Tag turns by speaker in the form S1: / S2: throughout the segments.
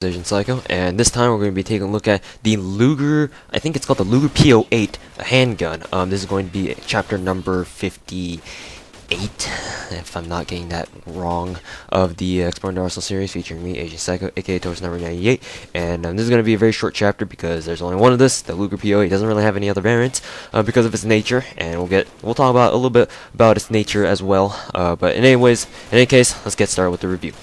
S1: Precision Psycho, and this time we're going to be taking a look at the Luger, I think it's called the Luger P-08 handgun. This is going to be chapter number 58, if I'm not getting that wrong, of the Exploring the Arsenal series featuring me, Agent Psycho, aka Toast number 98, and this is going to be a very short chapter because there's only one of this. The Luger P-08 doesn't really have any other variants because of its nature, and we'll talk about a little bit about its nature as well, but in any case, let's get started with the review.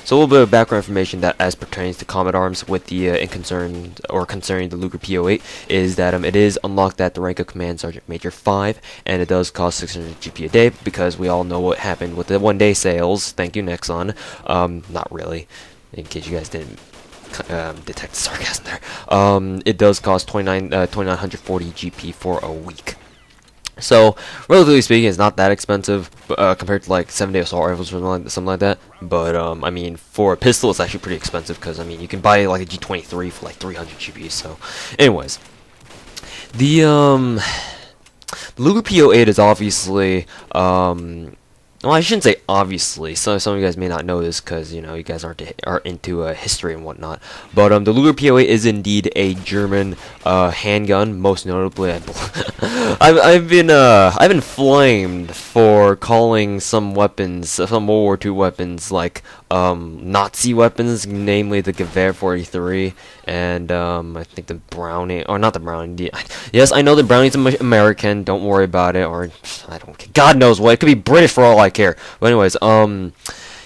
S1: So a little bit of background information that as pertains to Combat Arms with the concerning the Luger P-08 is that it is unlocked at the rank of Command Sergeant Major 5, and it does cost 600 GP a day because we all know what happened with the one-day sales. Thank you, Nexon. Not really, in case you guys didn't detect the sarcasm there. It does cost 2940 GP for a week. So, relatively speaking, it's not that expensive compared to like 7-day assault rifles or something like that. But I mean, for a pistol, it's actually pretty expensive because I mean, you can buy like a G23 for like 300 GP. So, anyways, the Luger P-08 is obviously well, I shouldn't say obviously. Some of you guys may not know this because you know you guys aren't into history and whatnot. But the Luger P-08 is indeed a German handgun. Most notably, I've been flamed for calling some weapons, some World War II weapons, like Nazi weapons, namely the Gewehr 43 and I think the Browning, or not the Browning. Yes, I know the Browning's American. Don't worry about it, or I don't care. God knows what. It could be British for all I care. But anyways,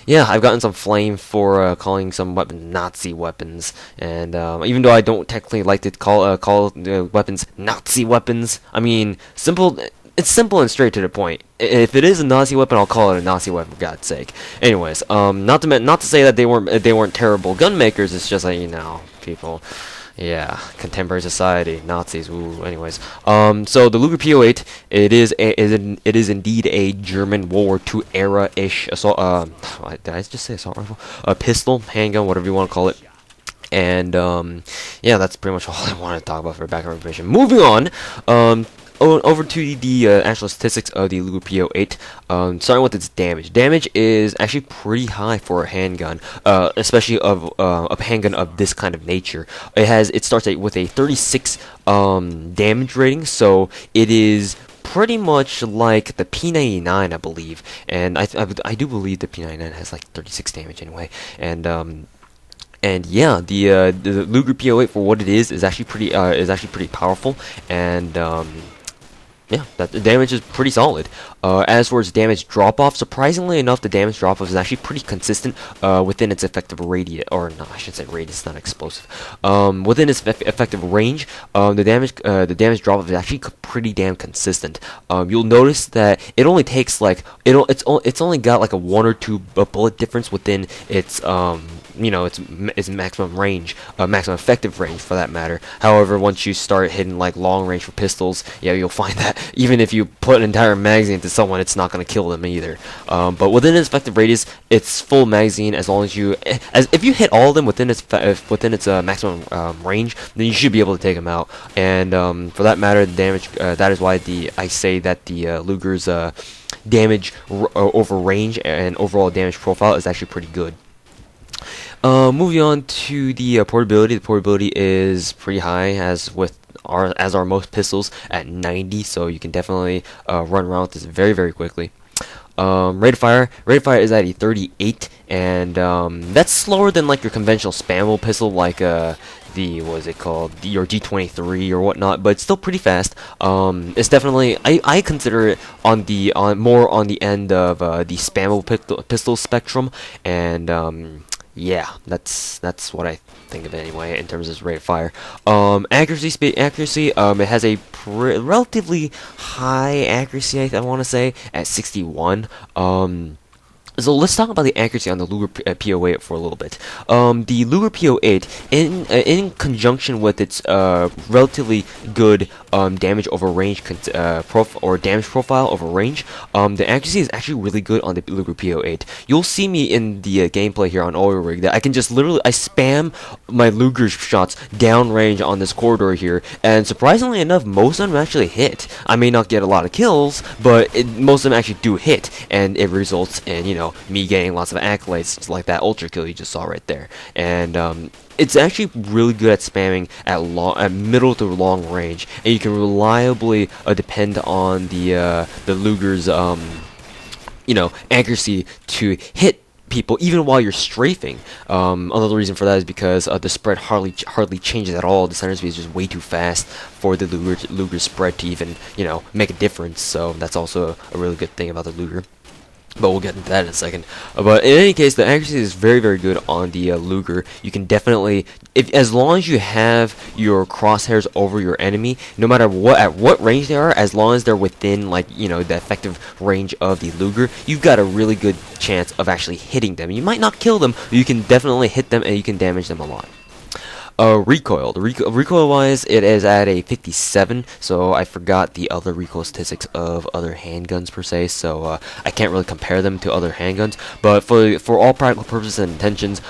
S1: yeah, I've gotten some flame for calling some weapons Nazi weapons, and even though I don't technically like to call weapons Nazi weapons, I mean it's simple and straight to the point. If it is a Nazi weapon, I'll call it a Nazi weapon, for God's sake. Anyways, not to say that they weren't terrible gun makers. It's just like, you know, people. Yeah, contemporary society, Nazis. Ooh. Anyways, so the Luger P-08, it is indeed a German World War II era-ish assault. Did I just say assault rifle? A pistol, handgun, whatever you want to call it. And yeah, that's pretty much all I want to talk about for background information. Moving on. Over to the actual statistics of the Luger P-08, starting with its damage. Damage is actually pretty high for a handgun, especially of a handgun of this kind of nature. It starts with a 36 damage rating, so it is pretty much like the P-99, I believe, and I do believe the P-99 has like 36 damage anyway, and yeah, the Luger P-08 for what it is actually pretty powerful, and yeah, the damage is pretty solid. As for its damage drop-off, surprisingly enough, the damage drop-off is actually pretty consistent within its effective radius, or no, I should say radius, not explosive. Within its effective range, the damage drop-off is actually pretty damn consistent. You'll notice that it only takes like it's only got like a 1 or 2 bullet difference within its you know, its maximum range, maximum effective range for that matter. However, once you start hitting like long range for pistols, yeah, you'll find that even if you put an entire magazine into someone, it's not going to kill them either. But within its effective radius, it's full magazine as long as if you hit all of them within its maximum range, then you should be able to take them out. And for that matter, the damage that is why I say that the Luger's damage over range and overall damage profile is actually pretty good. Moving on to the portability. The portability is pretty high, as are most pistols, at 90. So you can definitely run around with this very, very quickly. Rate of fire is at a 38, and that's slower than like your conventional spammable pistol, like what is it called, your G23 or whatnot, but it's still pretty fast. It's definitely, I consider it more on the end of the spammable pistol spectrum, and yeah, that's what I think of it anyway in terms of its rate of fire. Accuracy, it has a relatively high accuracy, I want to say, at 61. So let's talk about the accuracy on the Luger P-08 for a little bit. The Luger P-08, in conjunction with its relatively good damage over range damage profile over range, the accuracy is actually really good on the Luger P-08. You'll see me in the gameplay here on Oil Rig that I can just literally spam my Luger shots downrange on this corridor here, and surprisingly enough, most of them actually hit. I may not get a lot of kills, but most of them actually do hit, and it results in, you know, know, me getting lots of accolades like that ultra kill you just saw right there. And it's actually really good at spamming at middle to long range, and you can reliably depend on the Luger's you know, accuracy to hit people even while you're strafing. Another reason for that is because the spread hardly changes at all. The center speed is just way too fast for the Luger spread to even, you know, make a difference. So that's also a really good thing about the Luger. But we'll get into that in a second. But in any case, the accuracy is very, very good on the Luger. You can definitely, as long as you have your crosshairs over your enemy, no matter at what range they are, as long as they're within, like, you know, the effective range of the Luger, you've got a really good chance of actually hitting them. You might not kill them, but you can definitely hit them and you can damage them a lot. Recoil. Recoil-wise, it is at a 57, so I forgot the other recoil statistics of other handguns per se, so I can't really compare them to other handguns. But for all practical purposes and intentions,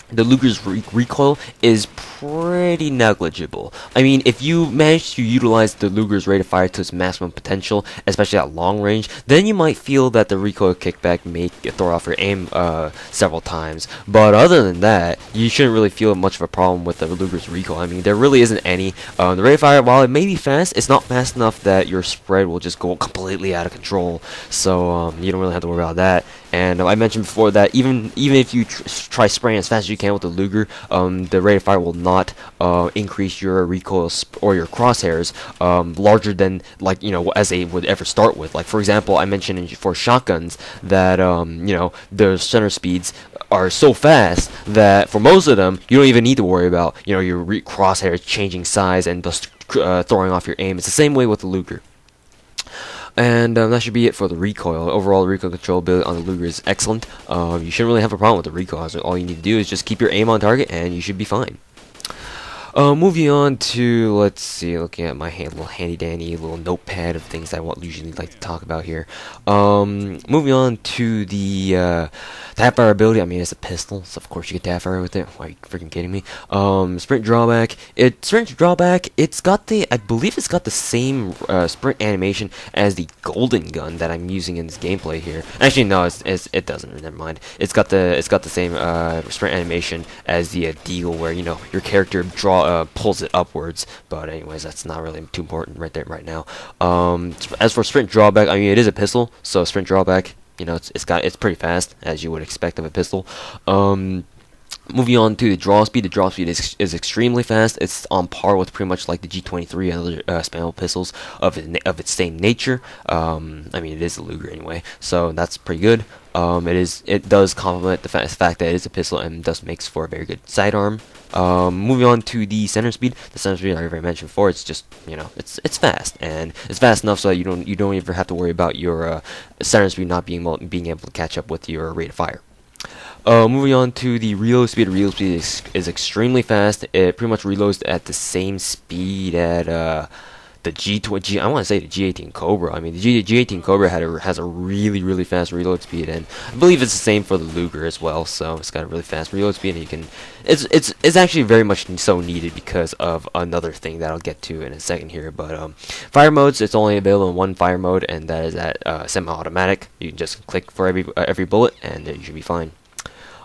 S1: the Luger's recoil is pretty negligible. I mean, if you manage to utilize the Luger's rate of fire to its maximum potential, especially at long range, then you might feel that the recoil kickback may throw off your aim several times. But other than that, you shouldn't really feel much of a problem with the Luger's recoil. I mean, there really isn't any. The rate of fire, while it may be fast, it's not fast enough that your spread will just go completely out of control. So you don't really have to worry about that. And I mentioned before that even if you try spraying as fast as you can with the Luger, the rate of fire will not increase your recoil or your crosshairs larger than, like, you know, as they would ever start with. Like, for example, I mentioned for shotguns that you know, the center speeds are so fast that for most of them you don't even need to worry about, you know, your crosshairs changing size and just throwing off your aim. It's the same way with the Luger. And that should be it for the recoil. Overall, the recoil controllability on the Luger is excellent. You shouldn't really have a problem with the recoil. So all you need to do is just keep your aim on target, and you should be fine. Moving on to, let's see, looking at my little handy-dandy little notepad of things I usually like to talk about here. Moving on to the Tapfire Ability. I mean, it's a pistol, so of course you get Tapfire with it. Why are you freaking kidding me? Sprint Drawback. It's got the, I believe it's got the same sprint animation as the golden gun that I'm using in this gameplay here. Actually, no, it doesn't. Never mind. It's got the same sprint animation as the deagle, where, you know, your character pulls it upwards. But anyways, that's not really too important right now. As for sprint drawback, I mean, it is a pistol, so sprint drawback, you know, it's pretty fast, as you would expect of a pistol. Moving on to the draw speed. The draw speed is extremely fast. It's on par with pretty much like the G23 and other spammable pistols of its same nature. I mean, it is a Luger anyway, so that's pretty good. It does complement the fact that it is a pistol and does makes for a very good sidearm. Moving on to the center speed. The center speed I already mentioned before. It's just, you know, it's fast, and it's fast enough so that you don't ever have to worry about your center speed not being able to catch up with your rate of fire. Moving on to the reload speed. Reload speed is extremely fast. It pretty much reloads at the same speed at the G20. I want to say the G18 Cobra. I mean, the G18 Cobra has a really fast reload speed, and I believe it's the same for the Luger as well. So it's got a really fast reload speed, and you can. It's actually very much so needed because of another thing that I'll get to in a second here. But fire modes, it's only available in one fire mode, and that is at semi-automatic. You can just click for every bullet, and you should be fine.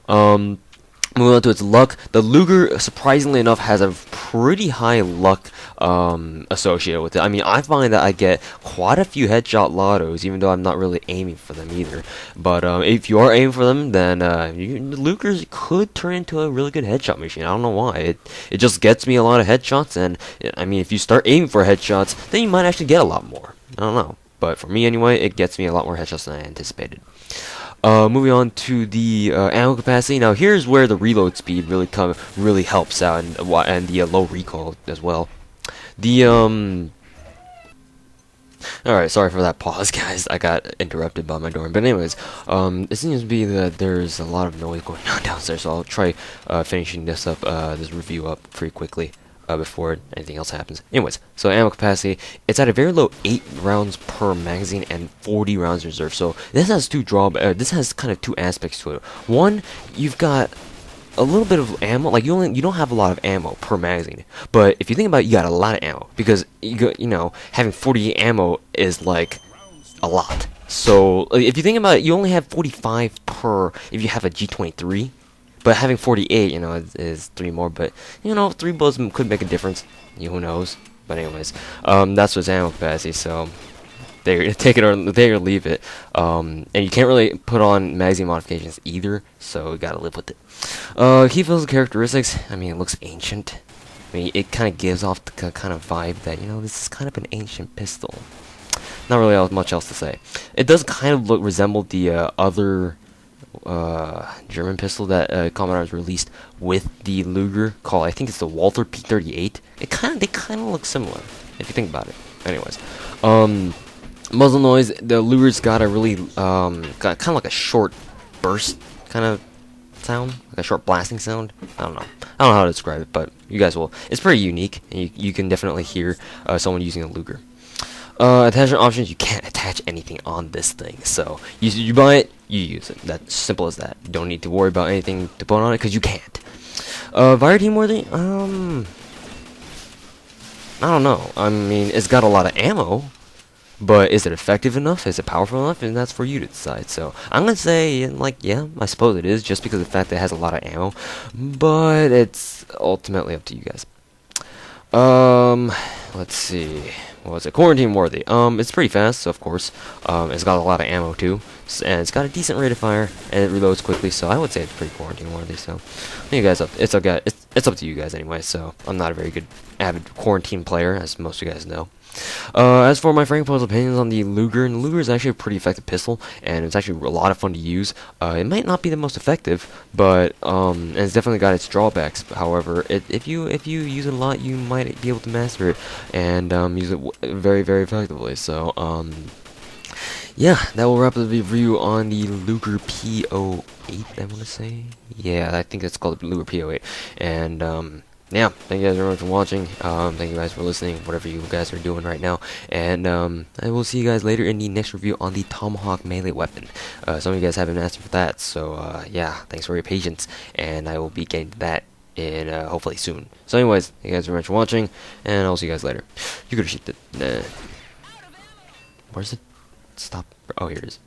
S1: Moving on to its luck, the Luger, surprisingly enough, has a pretty high luck associated with it. I mean, I find that I get quite a few headshot lottos, even though I'm not really aiming for them either. But if you are aiming for them, then the Lugers could turn into a really good headshot machine. I don't know why. It just gets me a lot of headshots, and I mean, if you start aiming for headshots, then you might actually get a lot more. I don't know. But for me anyway, it gets me a lot more headshots than I anticipated. Moving on to the ammo capacity. Now here's where the reload speed really helps out, and the low recoil as well. Alright, sorry for that pause, guys. I got interrupted by my door. But anyways, it seems to be that there's a lot of noise going on downstairs, so I'll try finishing this review up pretty quickly before anything else happens. Anyways, so ammo capacity, it's at a very low 8 rounds per magazine and 40 rounds reserve. So this has this has kind of two aspects to it. One, you've got a little bit of ammo, like you don't have a lot of ammo per magazine, but if you think about it, you got a lot of ammo, because you know, having 40 ammo is like a lot. So if you think about it, you only have 45 per if you have a G23, but having 48, you know, is 3 more. But you know, 3 bullets could make a difference. Who knows? But anyways, that's what's ammo capacity. So they take it or leave it. And you can't really put on magazine modifications either. So you gotta live with it. Key physical characteristics. I mean, it looks ancient. I mean, it kind of gives off the kind of vibe that, you know, this is kind of an ancient pistol. Not really much else to say. It does kind of resemble the other German pistol that Commodore released with the Luger, called, I think it's the Walther P-08. They kind of look similar if you think about it. Anyways, muzzle noise. The Luger's got a really got kind of like a short burst kind of sound, like a short blasting sound. I don't know how to describe it, but you guys will. It's pretty unique, and you can definitely hear someone using a Luger. Attachment options, you can't attach anything on this thing, so you buy it, you use it. That's simple as that. You don't need to worry about anything to put on it, because you can't. Fire team worthy? I don't know. I mean, it's got a lot of ammo, but is it effective enough? Is it powerful enough? And that's for you to decide. So I'm gonna say, like, yeah, I suppose it is, just because of the fact that it has a lot of ammo, but it's ultimately up to you guys. Let's see. What was it? Quarantine worthy. It's pretty fast, of course. It's got a lot of ammo too, and it's got a decent rate of fire, and it reloads quickly. So I would say it's pretty quarantine worthy. So you guys up. It's okay. It's up to you guys anyway. So I'm not a very good avid quarantine player, as most of you guys know. As for my frank opinions on the Luger, and the Luger is actually a pretty effective pistol, and it's actually a lot of fun to use. It might not be the most effective, but and it's definitely got its drawbacks. However, if you use it a lot, you might be able to master it and use it very, very effectively. So yeah, that will wrap up the review on the Luger P-08. I want to say, yeah, I think it's called the Luger P-08, and yeah, thank you guys very much for watching. Thank you guys for listening, whatever you guys are doing right now. And I will see you guys later in the next review on the Tomahawk melee weapon. Some of you guys have been asking for that, so yeah, thanks for your patience. And I will be getting to that in hopefully soon. So anyways, thank you guys very much for watching, and I'll see you guys later. You could have shipped it. Nah. Where's it? Stop. Oh, here it is.